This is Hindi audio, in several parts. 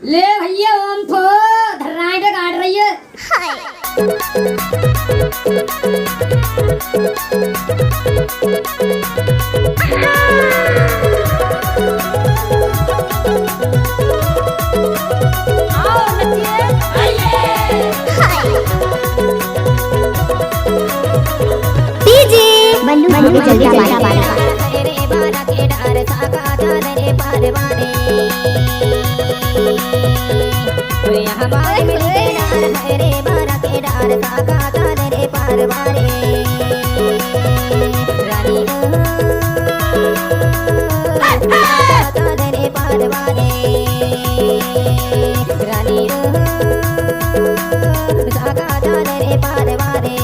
ले भैया ओम थो धर्राई पे काट रही है। आओ नचिए डीजे बल्लू बल्लू चल गया बारा रे बारा के डार साका रे पारवाने कोई हमारे मिल के डार है रे बारा के डार साका रे पारवाने रानी रे पारवाने रानी साका रे पारवाने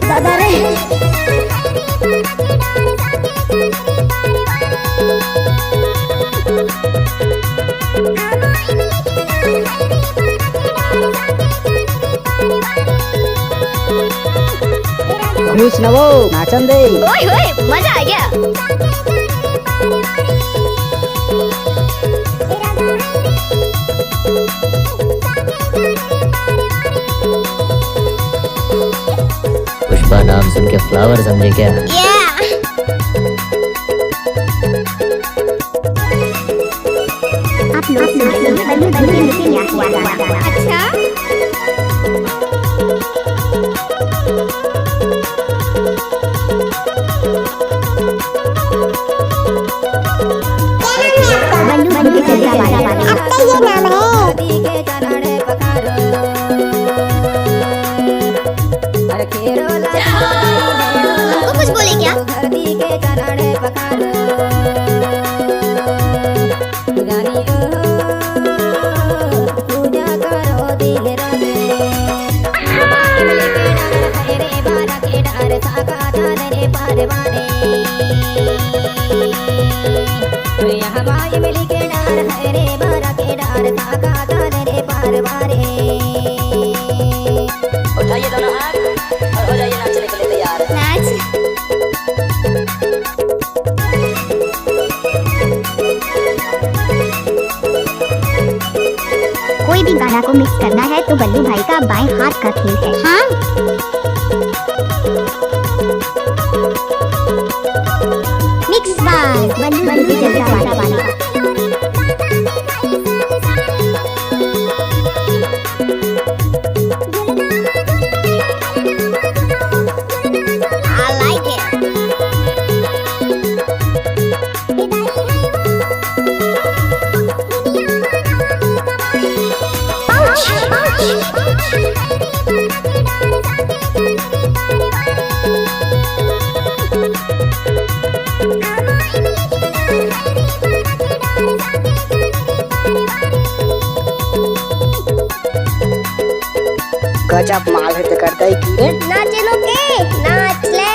दादा रे खुश न वो नाचन दे। ओए ओए मजा आ गया। पुष्पा नाम सुन के फ्लावर समझे क्या? आप लोग बल्लू बल्लू क्या हुआ? अच्छा बल्लू बल्लू चल गया बारा अब तो ये नाम है। के चरण पखारो अरे खेरो हमको कुछ बोले क्या? धरती के चरण पखारो रानी पूजा करो दिल रे बारा के डार साका रे पारवाने हमारे मिल के डार है रे बारा के डार साका रे पारवाने उठाइए दोनों हाथ और हो जाइए नाचने के लिए तैयार। नाच कोई भी गाना को मिक्स करना है तो बल्लू भाई का बाएं हाथ का खेल है। हाँ मिक्स बाय बल्लू बल्लू चल गया बारा I like it. गजब माल है तो करता ही की रे। नाच लो के नाच ले।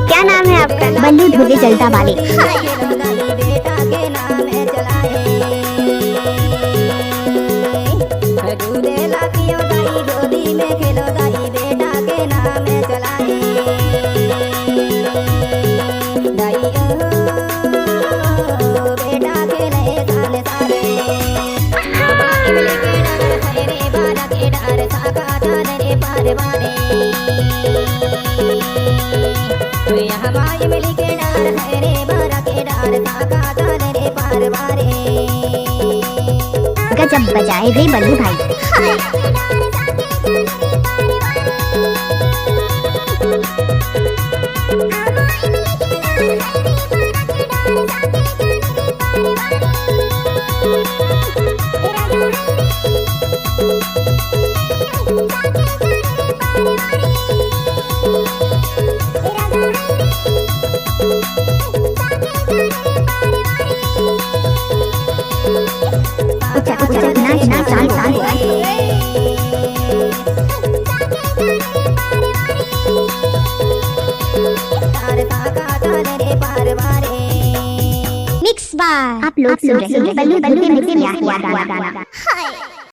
क्या नाम है आपका? बल्लू धोले जलता वाले। बेटा के नाम चलाए दूधे लातियों दाई गोदी में खेलो दाई बेटा के नाम चलाए दाई बेटा खेले साले साले हमारे मिल के डार है रे बारा के डार साका रे पारवाने हमारे मिल के डार है रे बारा के डार साका रे पारवाने गजब बजाए रे बल्लू भाई। नाच नाच नाच तार साका रे पारवाने मिक्स बाय आप लोग सुन रहे हैं बल्लू बल्लू के मिक्स किया हुआ गाना।